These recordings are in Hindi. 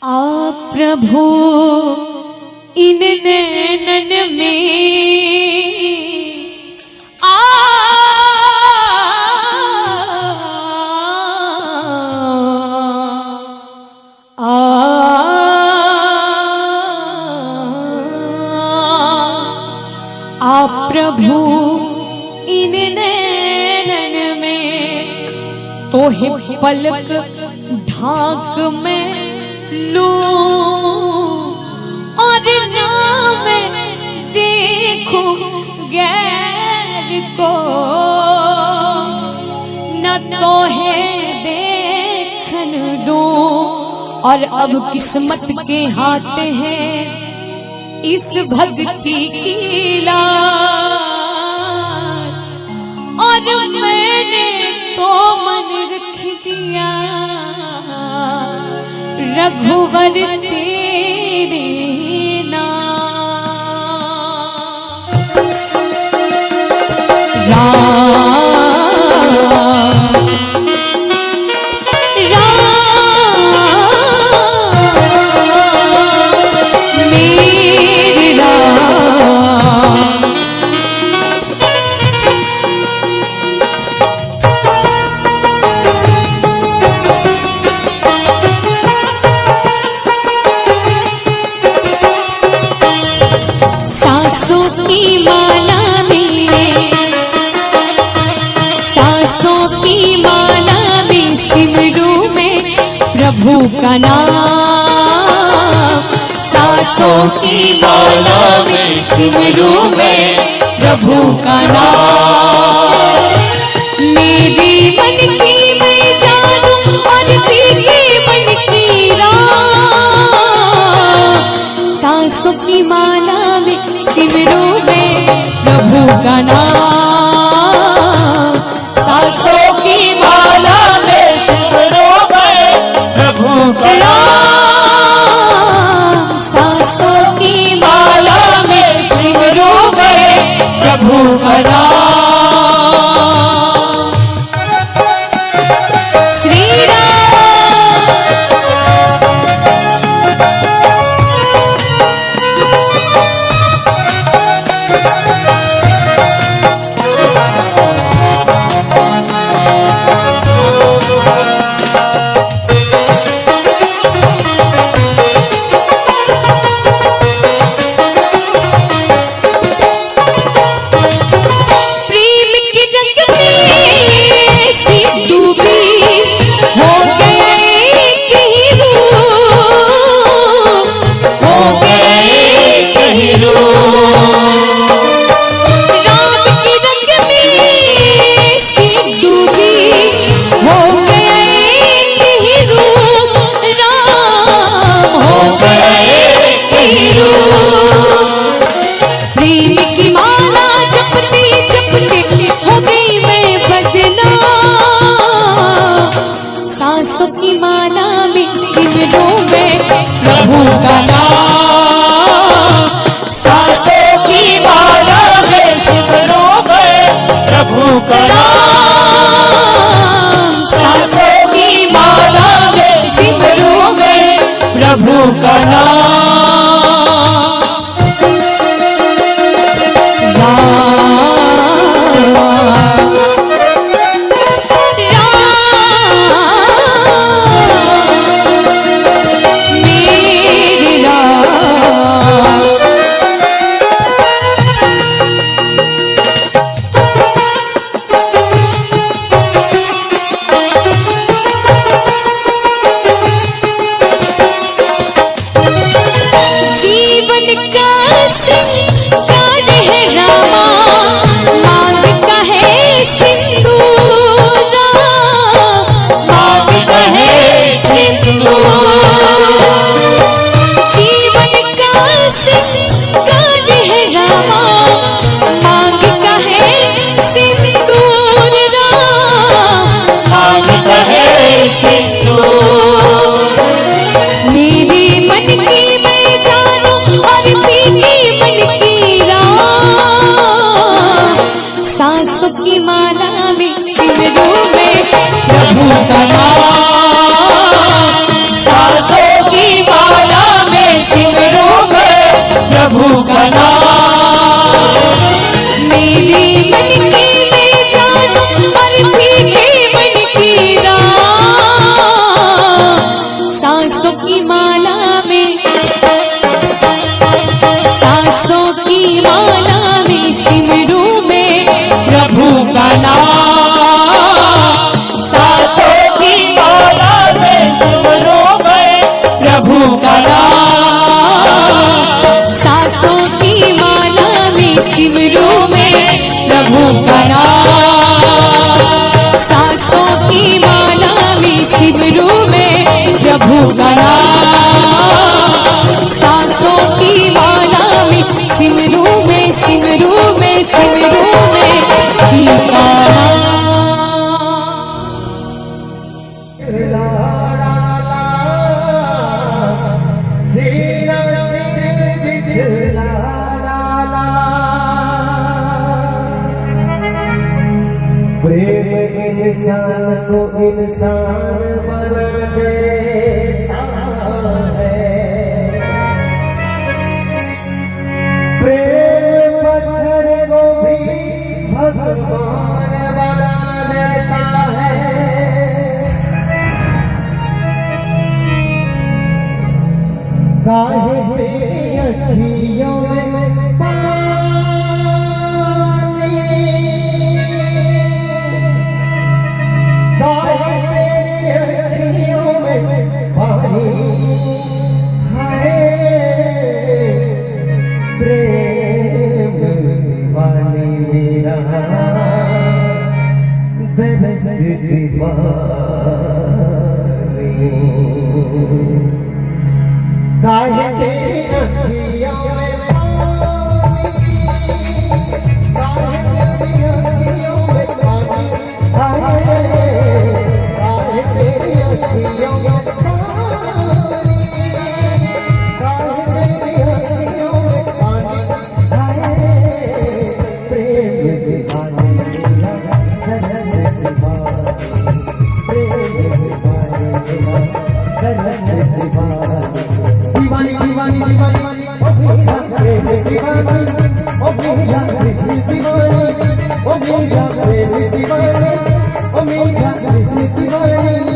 आप प्रभु इन नैनन में आप प्रभु इन नैनन में तो है पलक ढाक में लूं और ना मैं देखूं गैर को, न तो है देखन दूं। और अब किस्मत के हाथ है इस भक्ति की लाज, और मैंने तो मन रख दिया रघुवर तेरे प्रभु का नाम, सांसों की माला में सिमरू में प्रभु का नाम। मेरी मन की मैं जानू और तेरे मन की राह, सांसों की माला में सिमरू में प्रभु का नाम, सांसों की माला में सांसों की माला में सिमरू में प्रभु का नाम। श्री सांसों की माला में सिमरू में प्रभु का नाम, सांसों की माला में सिमरू में प्रभु का नाम, सांसों की माला में सिमरू में प्रभु का नाम। सिमरू में प्रभु का नाम। सांसों की माला में सिमरू में सिमरू में सिमरू में का नाम। प्रेम इंसान को इंसान बना देता है, प्रेम पत्थर को भी भगवान बना देता है। काहे तेरी अखियों में काहे तेरी अखियों में काहे तेरी अखियों में पानी, काहे तेरी अखियों में पानी, काहे तेरी अखियों में पानी, प्रेम दीवानी मेरा जन्म दीवानी, प्रेम दीवानी मेरा जन्म दीवानी, दीवानी दीवानी दीवानी ओ मेरा प्रेम दीवानी, ओ मेरा प्रेम दीवानी, ओ मेरा प्रेम दीवानी, ओ मेरा प्रेम दीवानी।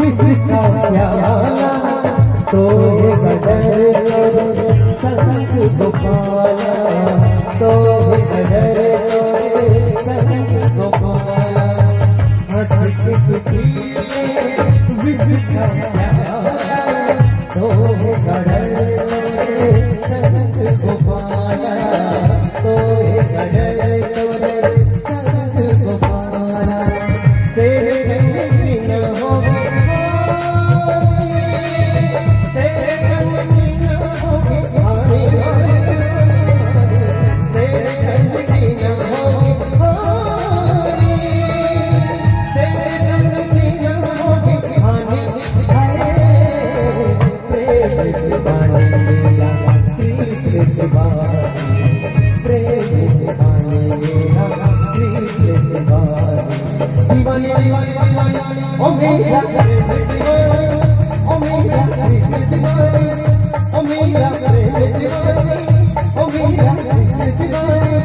विसका प्याला तो ये गडर संत गोपाला, तो ये गडर संत गोपाला, हंस के विसका प्याला तो ये गडर संत गोपाला, तो ये गडर संत गोपाला। तेरे ओ मेरा प्रेम दीवानी, ओ मेरा प्रेम दीवानी, ओ मेरा प्रेम दीवानी, ओ मेरा प्रेम दीवानी।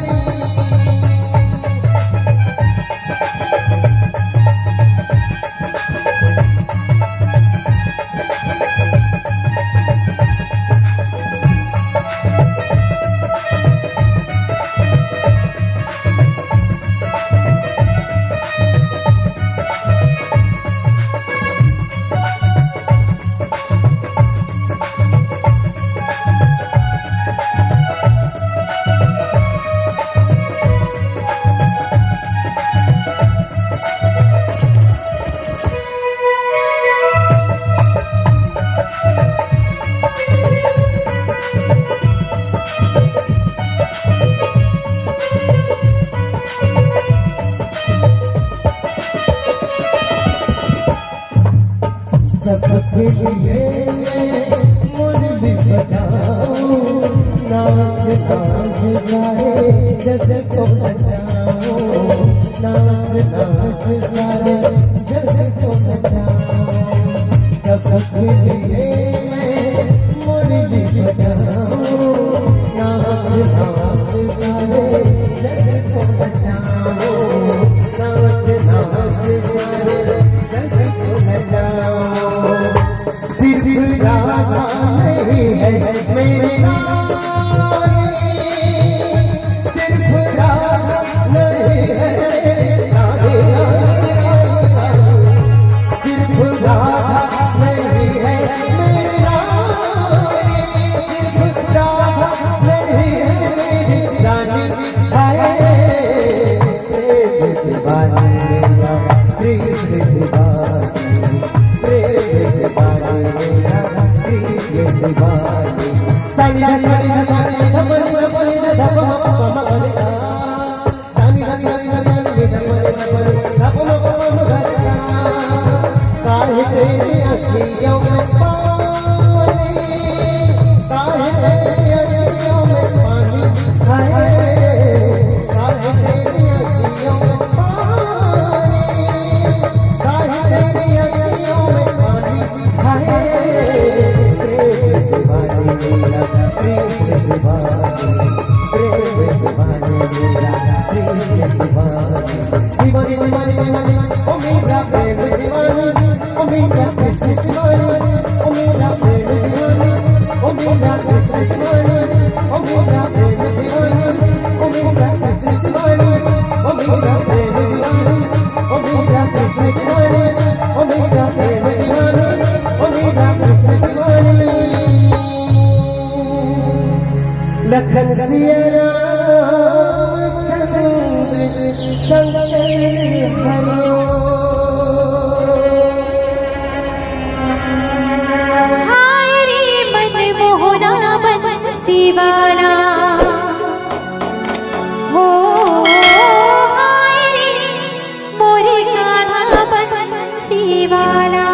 सबके लिए मुरली बजाओ, नाच नाच गाए जग को बचाओ, नाच नाच गाए जग को बचाओ। सबके लिए मुरली बजाओ, नाच नाच गाए जग को बचाओ। दीवानी मेरा कृष्ण दीवानी प्रेम दीवानी मेरा कृष्ण दीवानी सानी सानी सानी धपनी धपनी धप मम गरिया सानी सानी सानी धपनी धपनी धप मम गरिया काहे तेरी अखियों में पानी काहे तेरी अखियों में पानी काहे तेरी अखियों में पानी काहे तेरी अखियों में पानी प्रेम दीवानी मेरा कृष्ण दीवानी प्रेम दीवानी मेरा कृष्ण दीवानी दीवानी दीवानी ओ मेरा प्रेम दीवानी ओ मेरा कृष्ण दीवानी ओ मेरा प्रेम दीवानी ओ मेरा कृष्ण दीवानी ओ मेरा प्रेम दीवानी ओ मेरा कृष्ण दीवानी ओ मेरा प्रेम दीवानी ओ मेरा कृष्ण दीवानी ओ मेरा प्रेम दीवानी ओ मेरा कृष्ण दीवानी लखन सिया राम चंद्र शंकर हरिओ हाय रे मन मोहना बंसी वाला हो हाय रे मोरे कान्हा बंसी वाला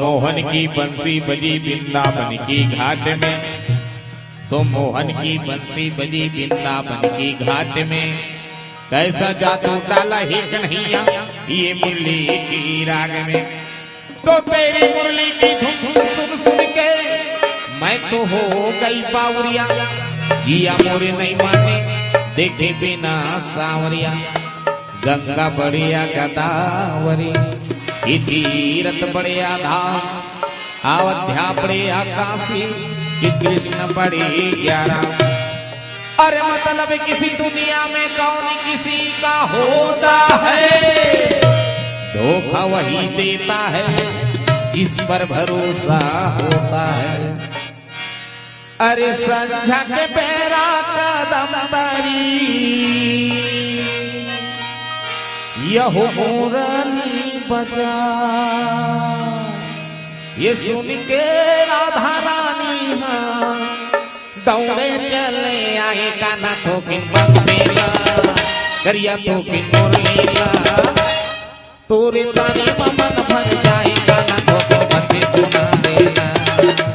मोहन की बंसी बजी वृंदावन की घाट में, तो मोहन की बंसी बजी वृंदावन की घाट में। कैसा जादू डाला ही कन्हैया ये मुरली की राग में। तो तेरी मुरली की धुन सुन सुन के मैं तो हो गई बावरिया, जिया मोरे नहीं माने देखे बिना सांवरिया। गंगा बढ़िया गदावरी ये तीरथ बढ़िया धाम, अयोध्या बढ़िया काशी कि कृष्ण बड़े 11। अरे मतलब किसी दुनिया में कौन किसी का होता है, धोखा वही देता है जिस पर भरोसा होता है। अरे संझा के पैरा कदम तरी यह मुरली बजा, ये सुन के राधा रानी दौड़े चले आए काना तो किन बंसेला करिया तो किन मुरलीला। तोरे तारी मन भर जाए काना तो किन बंसे सुना देना,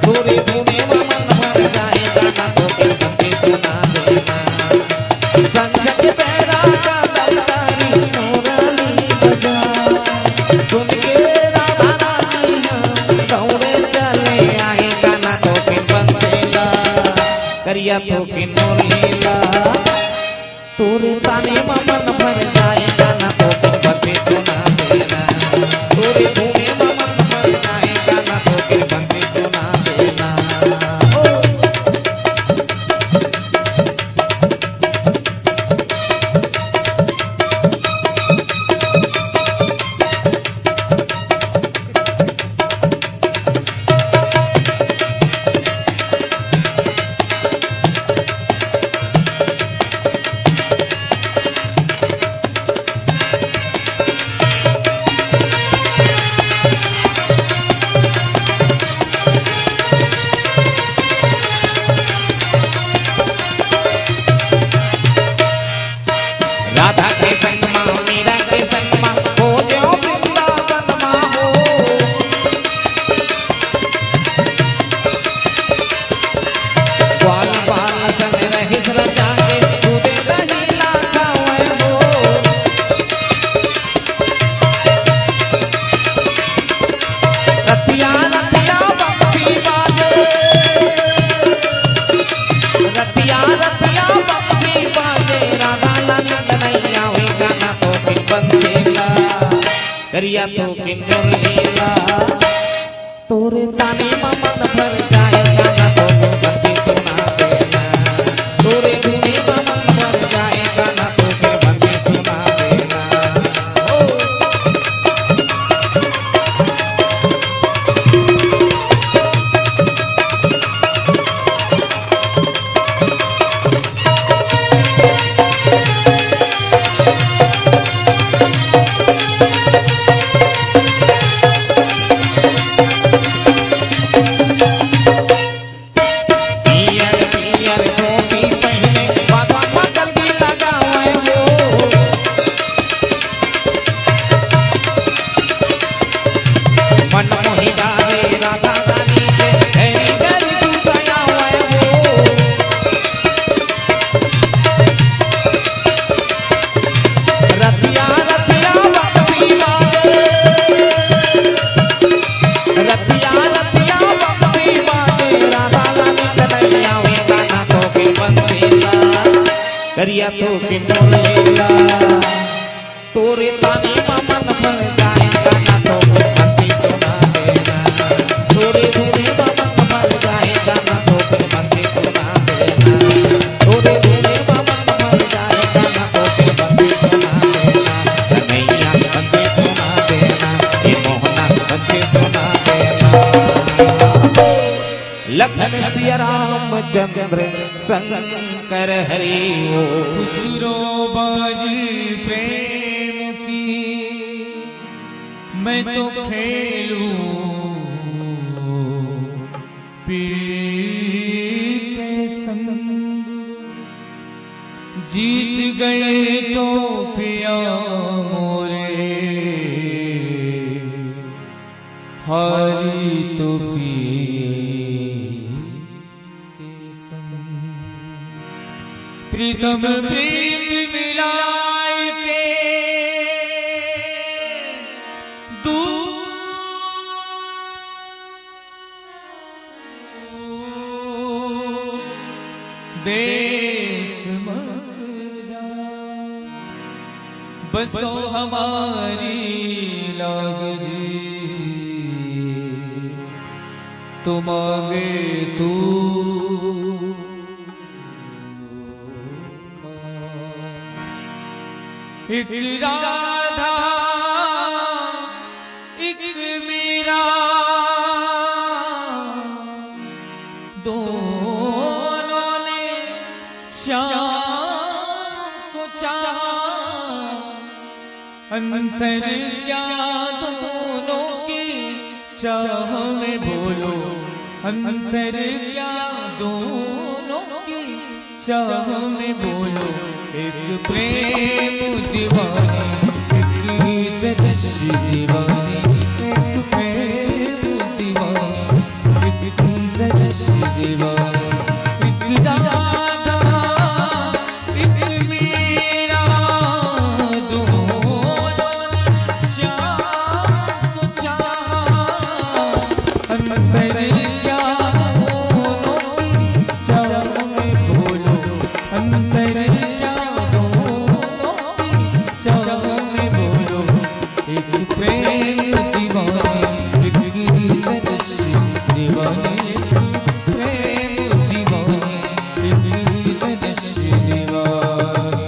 तोरे धुने मन भर जाए काना तो किन बंसे सुना देना। संझा के पैरा का दमदारी मुरली बजा, सुन के राधा रानी दौड़े चले आए काना तो किन बंसेला करिया तो किन मुरलीला। तोरे ताने मन भर जाए गाना तो किन बंसे सुना देना, तोरे धुने मन भर जाए गाना तो किन बंसे सुना देना। राधा के संग माँ मीरा के संग माँ हो जो वृंदावन माँ हो। ग्वाल बाल संग रही रचा के दूधे दही लागा हो। रतिया रतिया बंसी बाजे, रतिया रतिया बंसी बाजे, राधा करिया तो किन मुरलीला। तोरे ताने मन भर जाए गाना तो किन बंसी सुना देना, तोरे धुने मन भर जाए गाना तो किन बंसी सुना देना। करिया तो किन मुरलीला। तोरे ताने मन भर जाए गाना तो किन बंसी सुना देना, तोरे धुने मन भर जाए गाना तो किन बंसी सुना देना, तोरे धुने मन भर जाए गाना तो किन बंसी सुना देना। कन्हैया बंसी सुना देना, ये मोहना बंसी सुना देना। लखन सिया रामचंद्र शंकर हरि ओ। खुसरो बाजी प्रेम की मैं तो खेलूं पीर के संग, जीत गए तो पिया मोरे हारी गम प्रीत मिलाए के दूर देश मत जा, बसो हमारी लागरी तुम आगे तू एक राधा एक मीरा दोनों ने श्याम को चाहा, अंतर क्या दोनों की चाह में बोलो, अंतर क्या दोनों की चाह में बोलो। एक प्रेम दीवानी एक दर्शी दीवानी, एक प्रेम दीवानी एक दर्शी दीवानी, एक राधा एक मीरा दोनों श्याम को चाहा, अंतर क्या दोनों की चाह में बोलो, अंतर एक प्रेम दीवानी एक दर्शी दीवानी, एक प्रेम दीवानी एक दर्शी दीवानी।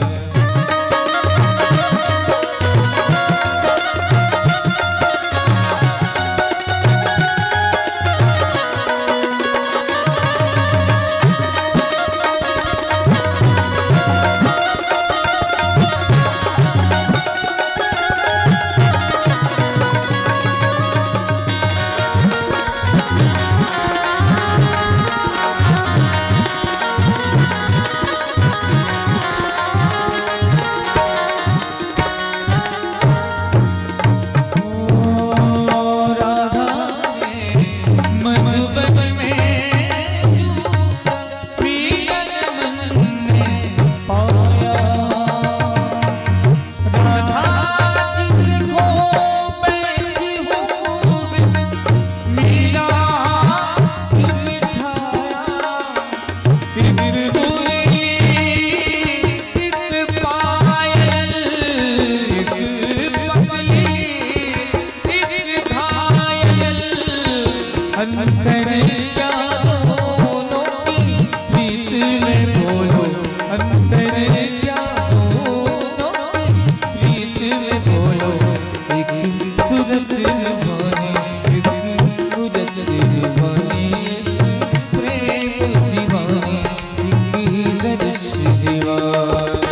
अंतर क्या दोनों की प्रीत में बोलो, अंतर क्या दोनों की प्रीत में बोलो। एक सूरत दीवानी एक सूरत दीवानी, एक प्रेम दीवानी एक दर्शी दीवानी।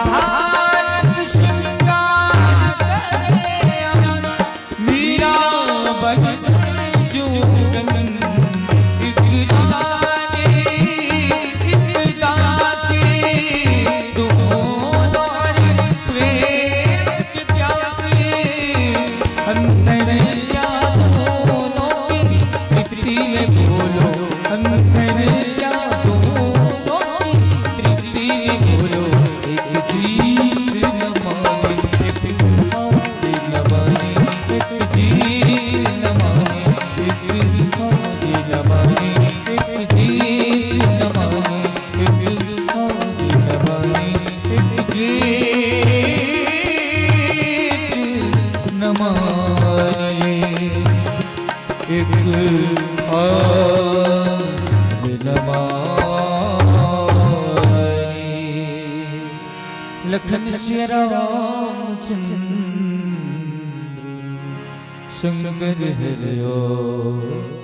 भारत श्रृंगार करे मीरा बन जोगन एक रानी एक दासी दोनों प्रेम के प्यासे अंतरैया दोनों की तृप्ति में बोलो अंतरैया दोनों की तृप्ति में बोलो एक जीव न माने एक हाथ न माने एक जीव न माने एक हाथ न माने एक जीव न माने एक हाथ न माने एक जीव न माने एक न माने। लखन श्री रामचंद्र शंकर हरिओ।